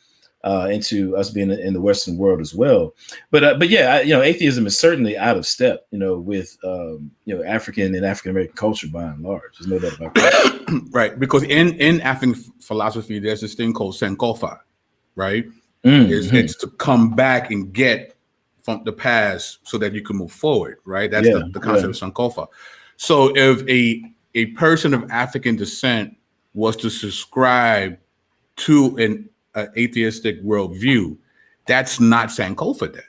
into us being in the Western world as well. But yeah, atheism is certainly out of step, with African and African American culture by and large. There's no doubt about that. Right, because in African philosophy, there's this thing called Sankofa, right? It's to come back and get from the past so that you can move forward, right? That's the concept of Sankofa. So if a person of African descent was to subscribe to an atheistic worldview, that's not Sankofa then.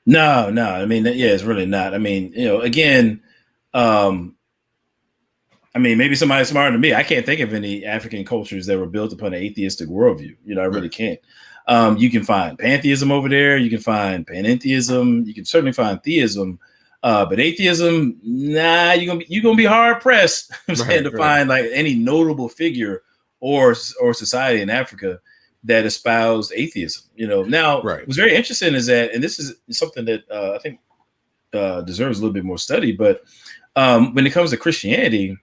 No. I mean, it's really not. I mean, again, I mean, maybe somebody smarter than me. I can't think of any African cultures that were built upon an atheistic worldview. I really can't. You can find pantheism over there. You can find panentheism. You can certainly find theism. But atheism, nah, you're gonna be hard pressed to find like any notable figure or society in Africa that espoused atheism. Now what's very interesting is that, and this is something that I think deserves a little bit more study, but when it comes to Christianity,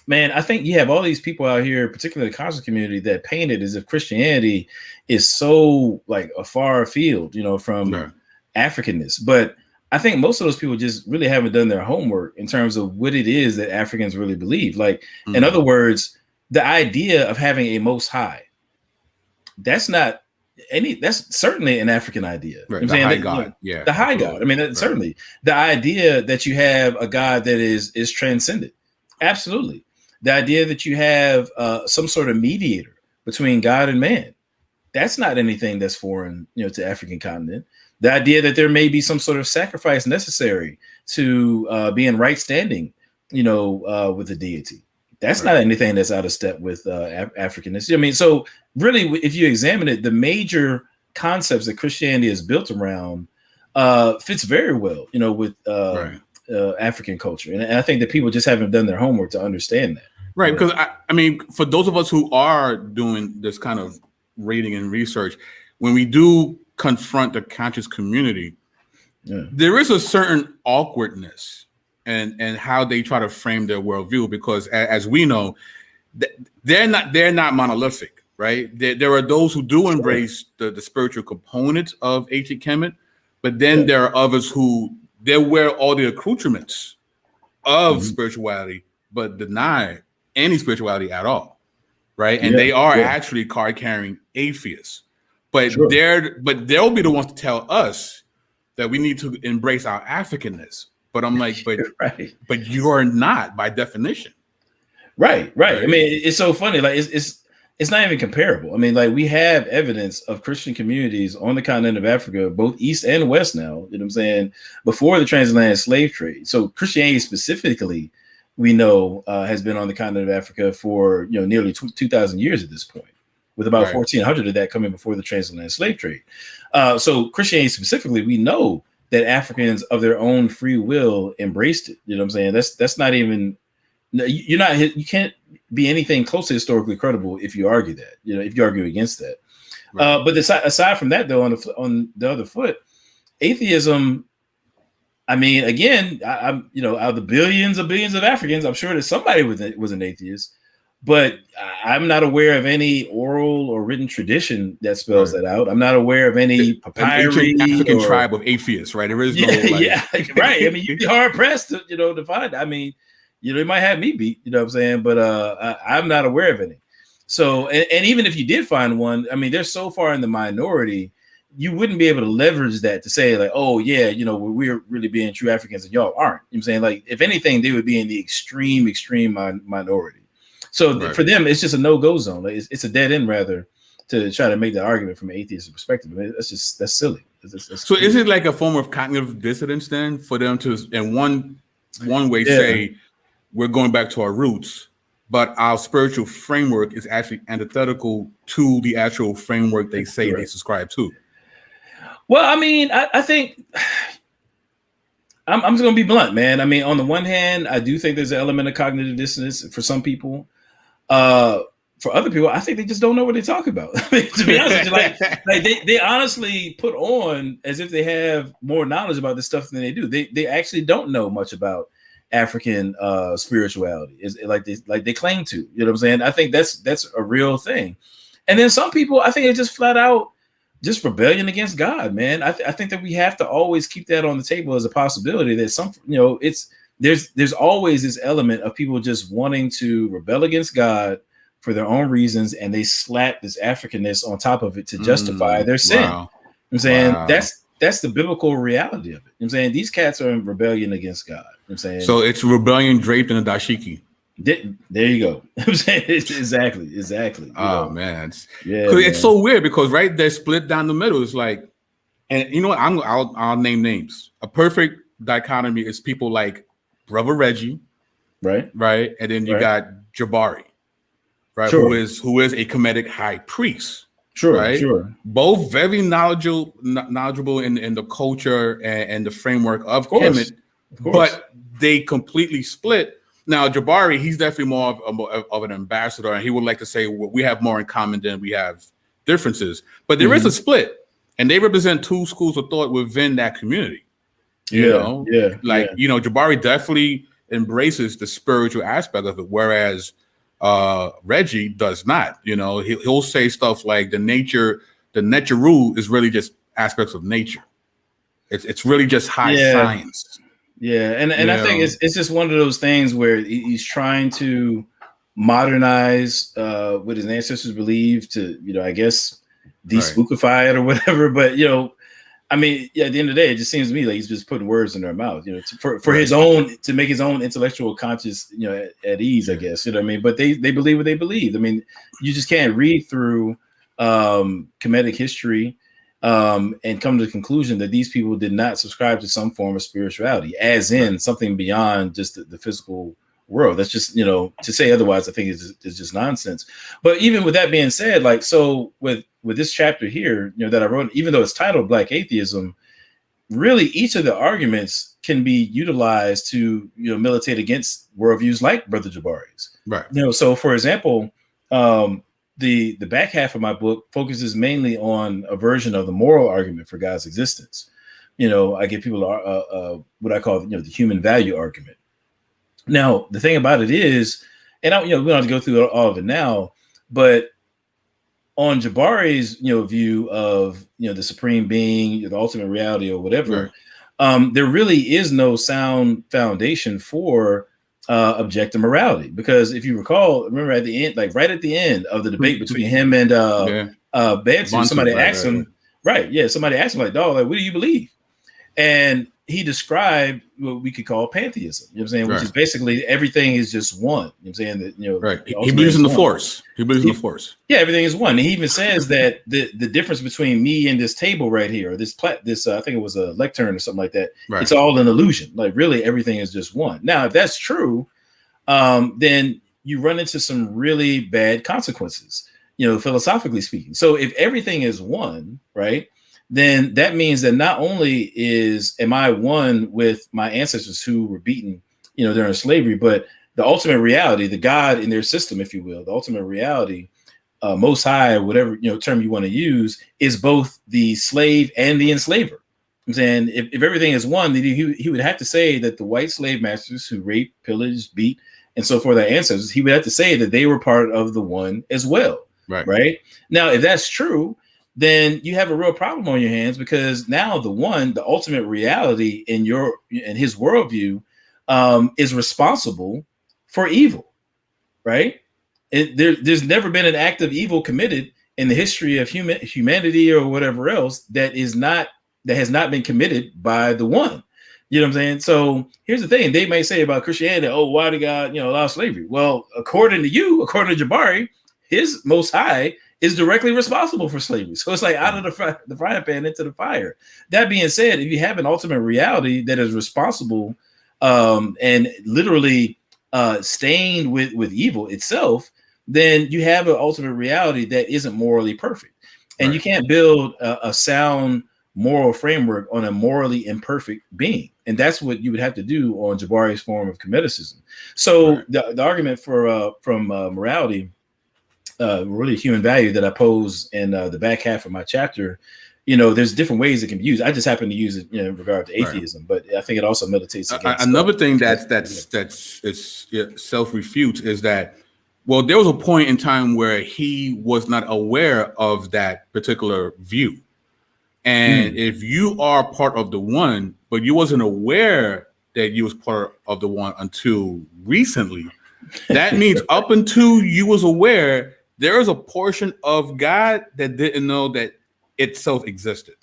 man, I think you have all these people out here, particularly the Cosmological community, that paint it as if Christianity is so like a far afield, from Africanness. But I think most of those people just really haven't done their homework in terms of what it is that Africans really believe. Like, in other words, the idea of having a most high, that's certainly an African idea. Right. The high God. The high God. I mean, that's certainly the idea that you have a God that is transcendent. Absolutely. The idea that you have some sort of mediator between God and man. That's not anything that's foreign, to African continent. The idea that there may be some sort of sacrifice necessary to be in right standing, with the deity. That's not anything that's out of step with Africanness. I mean, so really, if you examine it, the major concepts that Christianity is built around fits very well, with African culture. And I think that people just haven't done their homework to understand that. Right. Because I mean, for those of us who are doing this kind of reading and research, when we do confront the conscious community, there is a certain awkwardness and how they try to frame their worldview, because as we know, they're not monolithic, right? There are those who do embrace the spiritual component of ancient Kemet, but then there are others who they wear all the accoutrements of spirituality, but deny any spirituality at all, right? And they are actually card-carrying atheists. But they'll be the ones to tell us that we need to embrace our Africanness. But I'm like, right. but you're not by definition. Right. I mean, it's so funny. Like it's not even comparable. I mean, like we have evidence of Christian communities on the continent of Africa, both East and West now, you know what I'm saying, before the transatlantic slave trade. So Christianity specifically, we know has been on the continent of Africa for, you know, nearly 2,000 years at this point, with about 1,400 of that coming before the transatlantic slave trade. So Christianity specifically, we know that Africans of their own free will embraced it. You know what I'm saying? That's not even, you can't be anything close to historically credible if you argue that, you know, if you argue against that. Right. But aside from that, though, on the other foot, atheism, I mean, again, I'm, you know, out of the billions of Africans, I'm sure that somebody was an atheist, but I'm not aware of any oral or written tradition that spells that out. I'm not aware of any papyri. An African tribe of atheists, right? There is no, right. I mean, you'd be hard pressed to, you know, to find. I mean, you know, it might have me beat, you know what I'm saying? But I'm not aware of any. So, and even if you did find one, I mean, they're so far in the minority, you wouldn't be able to leverage that to say like, oh yeah, you know, we're really being true Africans and y'all aren't. You know what I'm saying? Like, if anything, they would be in the extreme minority. So for them, it's just a no-go zone. Like, it's a dead end rather to try to make that argument from an atheist perspective. I mean, that's silly. That's so is it like a form of cognitive dissonance then for them to, in one way, say, we're going back to our roots, but our spiritual framework is actually antithetical to the actual framework they say they subscribe to? Well, I mean, I think I'm just going to be blunt, man. I mean, on the one hand, I do think there's an element of cognitive dissonance for some people. For other people, I think they just don't know what they talk about. I mean, to be honest with you, like they honestly put on as if they have more knowledge about this stuff than they do. They actually don't know much about African spirituality, is like they claim to. You know what I'm saying? I think that's a real thing. And then some people, I think, are just flat out just rebellion against God, man. I think that we have to always keep that on the table as a possibility that some, you know, there's always this element of people just wanting to rebel against God for their own reasons, and they slap this Africanness on top of it to justify their sin. Wow. You know what I'm saying? That's the biblical reality of it. You know what I'm saying? These cats are in rebellion against God. You know what I'm saying? So it's rebellion draped in a dashiki. There you go. I'm saying exactly. Oh man, it's so weird because they're split down the middle. It's like, and you know what? I'll name names. A perfect dichotomy is people like Brother Reggie, right, and then you got Jabari, right, who is a Kemetic high priest, sure. Both very knowledgeable in the culture and the framework of Kemet, but they completely split. Now, Jabari, he's definitely more of an ambassador, and he would like to say we have more in common than we have differences. But there is a split, and they represent two schools of thought within that community. You know, Jabari definitely embraces the spiritual aspect of it, whereas Reggie does not. You know, he'll say stuff like the nature rule is really just aspects of nature. It's really just high science. Yeah, and I think it's just one of those things where he's trying to modernize what his ancestors believed to, you know, I guess de-spookify it or whatever. But, you know, I mean, at the end of the day, it just seems to me like he's just putting words in their mouth, you know, for his own, to make his own intellectual conscience, you know, at ease, I guess, you know what I mean? But they believe what they believe. I mean, you just can't read through Kemetic history and come to the conclusion that these people did not subscribe to some form of spirituality, as in something beyond just the physical world. That's just, you know, to say otherwise, I think is just nonsense. But even with that being said, like, so with this chapter here, you know, that I wrote, even though it's titled Black Atheism, really each of the arguments can be utilized to, you know, militate against worldviews like Brother Jabari's. Right. You know, so for example, the back half of my book focuses mainly on a version of the moral argument for God's existence. You know, I give people what I call, you know, the human value argument. Now, the thing about it is, and we don't have to go through all of it now, but on Jabari's, you know, view of, you know, the supreme being, the ultimate reality or whatever, there really is no sound foundation for objective morality, because if you recall, remember at the end, like right at the end of the debate between him and Bantu, somebody asked him, somebody asked him like, dog, like, what do you believe? And he described what we could call pantheism, you know what I'm saying, which is basically everything is just one. You know what I'm saying? That, you know, right. He believes in the force. He believes in the force. Yeah, everything is one. And he even says that the difference between me and this table right here, or this I think it was a lectern or something like that, it's all an illusion. Like really everything is just one. Now, if that's true, then you run into some really bad consequences, you know, philosophically speaking. So if everything is one, right, then that means that not only am I one with my ancestors who were beaten, you know, during slavery, but the ultimate reality, the God in their system, if you will, the ultimate reality, most high, whatever, you know, term you want to use, is both the slave and the enslaver. I'm saying if everything is one, then he would have to say that the white slave masters who raped, pillaged, beat, and so forth, their ancestors, he would have to say that they were part of the one as well. Right. Now, if that's true, then you have a real problem on your hands, because now the one, the ultimate reality in his worldview, is responsible for evil, right? There's never been an act of evil committed in the history of humanity or whatever else that has not been committed by the one. You know what I'm saying? So here's the thing: they may say about Christianity, "Oh, why did God, you know, allow slavery?" Well, according to Jabari, his Most High is directly responsible for slavery. So it's like out of the frying pan into the fire. That being said, if you have an ultimate reality that is responsible and literally stained with evil itself, then you have an ultimate reality that isn't morally perfect. And you can't build a sound moral framework on a morally imperfect being. And that's what you would have to do on Jabari's form of Comedicism. So the argument from morality, really human value, that I pose in the back half of my chapter, you know, there's different ways it can be used. I just happen to use it, you know, in regard to atheism, but I think it also militates against another thing that's self-refutes is that, well, there was a point in time where he was not aware of that particular view. And if you are part of the one, but you wasn't aware that you was part of the one until recently, that means up until you was aware, there is a portion of God that didn't know that itself existed.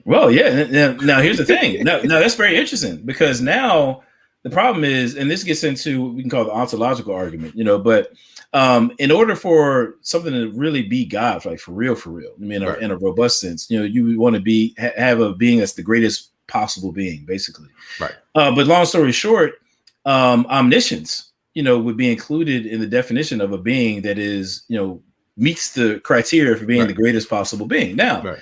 Well, yeah. Now here's the thing. Now that's very interesting, because now the problem is, and this gets into what we can call the ontological argument, you know, but in order for something to really be God, like for real, I mean, in a robust sense, you know, you want to have a being that's the greatest possible being, basically. Right. But long story short, omniscience, you know, would be included in the definition of a being that is, you know, meets the criteria for being the greatest possible being. Now,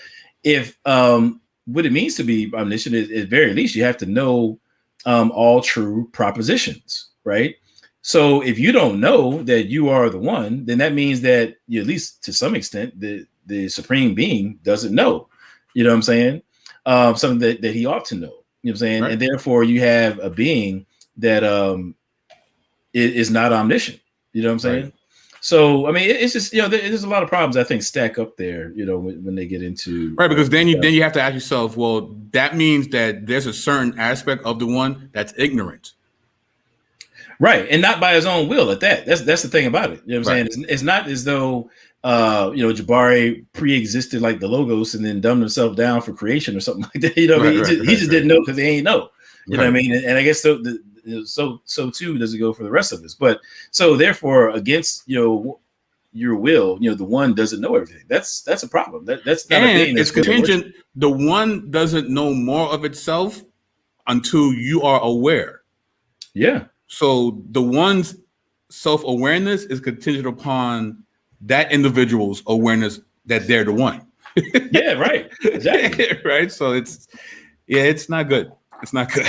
if what it means to be omniscient is, at very least, you have to know all true propositions, right? So if you don't know that you are the one, then that means that you, at least to some extent, the supreme being doesn't know. You know what I'm saying? Something that he ought to know. You know what I'm saying? And therefore you have a being that is not omniscient. You know what I'm saying? So, I mean, it's just, you know, there's a lot of problems I think stack up there, you know, when they get into because then you have to ask yourself, well, that means that there's a certain aspect of the one that's ignorant. Right. And not by his own will at that. That's the thing about it. You know what I'm saying? It's not as though, you know, Jabari pre-existed like the Logos and then dumbed himself down for creation or something like that. You know what I mean? He just didn't know because he ain't know. You know what I mean? And I guess so too does it go for the rest of us. But so therefore, against, you know, your will, you know, the one doesn't know everything. That's a problem. That's not a being. It's contingent. The one doesn't know more of itself until you are aware. Yeah. So the one's self-awareness is contingent upon that individual's awareness that they're the one. Yeah, right. Exactly. Right. So it's not good. It's not good.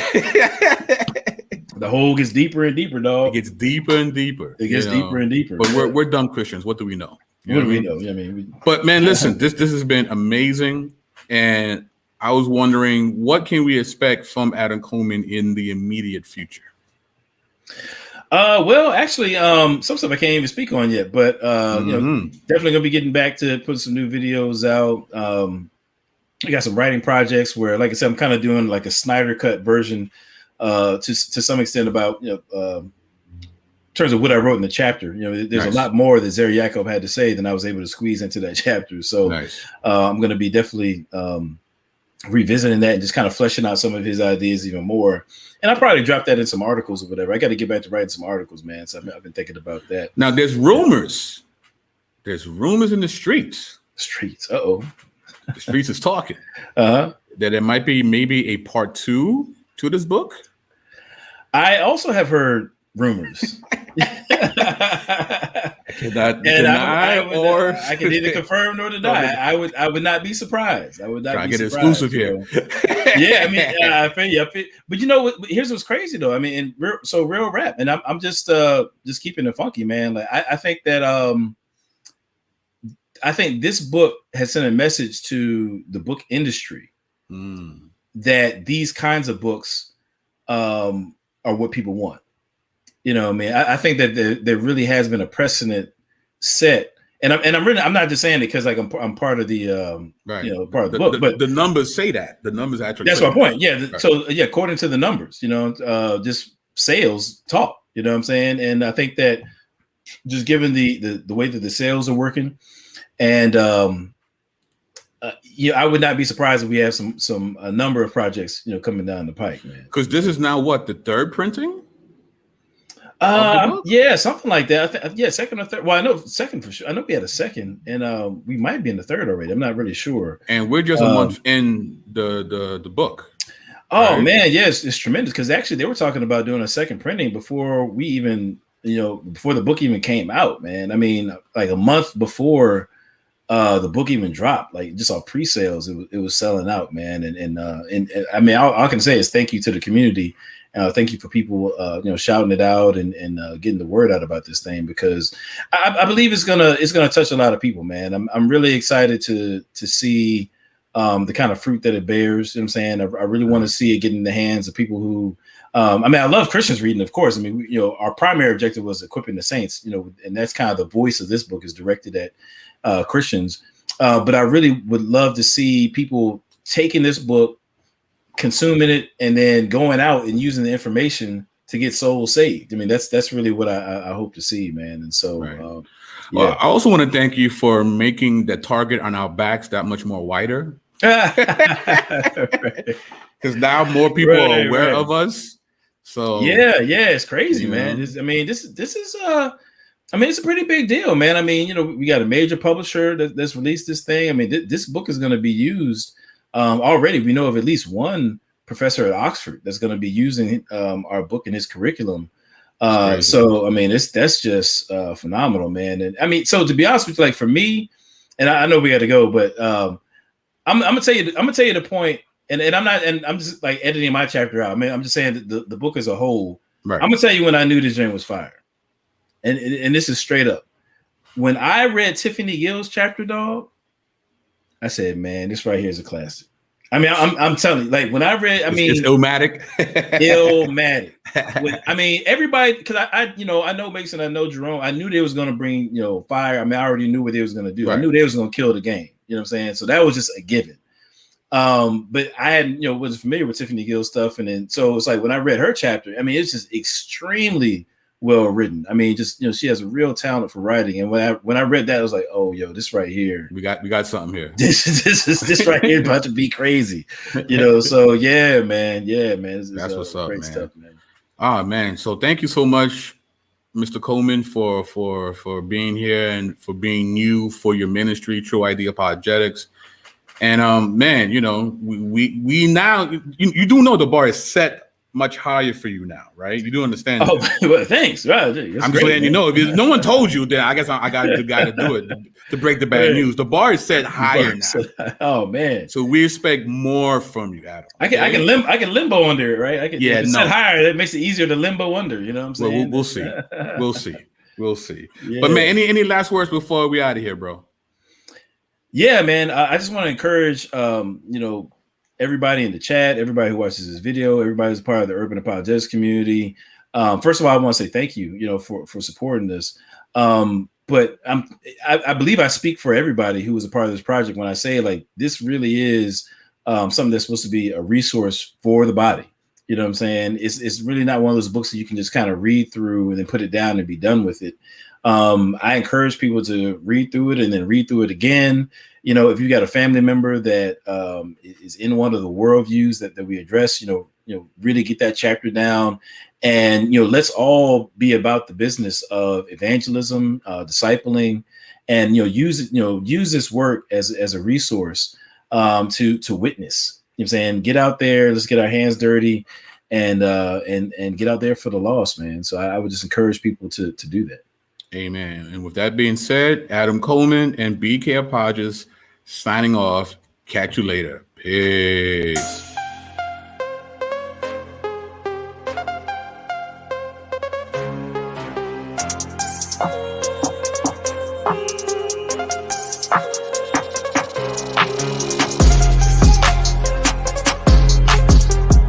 The hole gets deeper and deeper, dog. It gets deeper and deeper. It gets deeper and deeper. But we're dumb Christians. What do we know? What do we know? Yeah, I mean, but man, listen, this has been amazing, and I was wondering, what can we expect from Adam Coleman in the immediate future? Well, actually, some stuff I can't even speak on yet, but you know, definitely gonna be getting back to putting some new videos out. I got some writing projects where, like I said, I'm kind of doing like a Snyder cut version to some extent about, you know, in terms of what I wrote in the chapter. You know, there's a lot more that Zer Yacob had to say than I was able to squeeze into that chapter. So I'm going to be definitely revisiting that and just kind of fleshing out some of his ideas even more. And I'll probably drop that in some articles or whatever. I got to get back to writing some articles, man. So I've been thinking about that. Now there's rumors. There's rumors in the streets. Streets. Uh-oh. The streets is talking. Uh-huh. That there might be maybe a part 2 to this book. I also have heard rumors. I cannot deny I can neither confirm nor deny. I would not be surprised. I would not be get surprised, exclusive here. Yeah, I mean, I feel you. But you know what? Here's what's crazy though. I mean, real rap, and I'm just keeping it funky, man. Like I think that I think this book has sent a message to the book industry that these kinds of books are what people want. You know, I mean, I think that there really has been a precedent set, and I'm not just saying it because like I'm part of the right. You know, part of the book, but the numbers say that. The numbers actually. That's my point. Yeah. Right. So yeah, according to the numbers, you know, just sales talk. You know what I'm saying? And I think that just given the way that the sales are working, and I would not be surprised if we have a number of projects, you know, coming down the pike, man. Because this is now what, the 3rd printing? Yeah, something like that. Yeah, second or third. Well, I know second for sure. I know we had a second, and we might be in the 3rd already. I'm not really sure. And we're just a month in the book. Oh right? Man, yes, it's tremendous because actually they were talking about doing a second printing before we even, you know, before the book even came out, man. I mean, like a month before the book even dropped, like just on pre-sales, it was selling out, man. And I mean, all I can say is thank you to the community. Thank you for people, you know, shouting it out and getting the word out about this thing, because I believe it's gonna touch a lot of people, man. I'm really excited to see the kind of fruit that it bears. You know what I'm saying? I really want to see it get in the hands of people who, I mean, I love Christians reading, of course. I mean, you know, our primary objective was equipping the saints, you know, and that's kind of the voice of this book is directed at Christians. But I really would love to see people taking this book, consuming it, and then going out and using the information to get souls saved. I mean, that's really what I hope to see, man. And so, right. Yeah. Well, I also want to thank you for making the target on our backs that much more wider. Because now more people are aware of us. So yeah, it's crazy, man. This is I mean, it's a pretty big deal, man. I mean, you know, we got a major publisher that's released this thing. I mean, this book is going to be used. Already, we know of at least one professor at Oxford that's going to be using our book in his curriculum. So, I mean, that's just phenomenal, man. And I mean, so to be honest with you, like for me, and I know we got to go, but I'm gonna tell you the point, and I'm just like editing my chapter out. I mean, I'm just saying that the book as a whole. Right. I'm gonna tell you when I knew this joint was fire, and this is straight up. When I read Tiffany Gill's chapter, dog, I said, man, this right here is a classic. I mean, I'm telling you, like when I read, I mean, it's Illmatic. Illmatic. I mean, everybody, because I know Mason, I know Jerome. I knew they was going to bring, you know, fire. I mean, I already knew what they was going to do. Right. I knew they was going to kill the game. You know what I'm saying? So that was just a given. But I had, you know, was familiar with Tiffany Gill stuff, and then so it's like when I read her chapter, I mean, it's just extremely well written. I mean, just, you know, she has a real talent for writing. And when I read that, I was like, oh, yo, this right here, we got something here. This right here about to be crazy, you know. So yeah, man. That's what's up, great man. Stuff, man. Ah, man. So thank you so much, Mr. Coleman, for being here and for being new for your ministry, True ID Apologetics. And man, you know, we now you do know the bar is set much higher for you now, right? You do understand. Oh, well, thanks. Right. I'm just letting you know. If no one told you, then I guess I got the guy to do it to break the bad news. The bar is set higher now. Oh man! So we expect more from you, Adam. I can limbo under it, right? I can. Yeah, set higher. That makes it easier to limbo under. You know what I'm saying? Well, we'll see. Yeah. But man, any last words before we out of here, bro? Yeah, man. I just want to encourage, you know, everybody in the chat, everybody who watches this video, everybody who's part of the Urban Apologetics community. First of all, I want to say thank you, you know, for supporting this. But I believe I speak for everybody who was a part of this project when I say like this really is something that's supposed to be a resource for the body. You know what I'm saying? It's really not one of those books that you can just kind of read through and then put it down and be done with it. I encourage people to read through it and then read through it again. You know, if you got a family member that is in one of the worldviews that we address, really get that chapter down, and let's all be about the business of evangelism, discipling, and use this work as a resource to witness. You know what I'm saying? Get out there, let's get our hands dirty, and get out there for the lost, man. So I would just encourage people to do that. Amen. And with that being said, Adam Coleman and BK Apologetics signing off. Catch you later. Peace.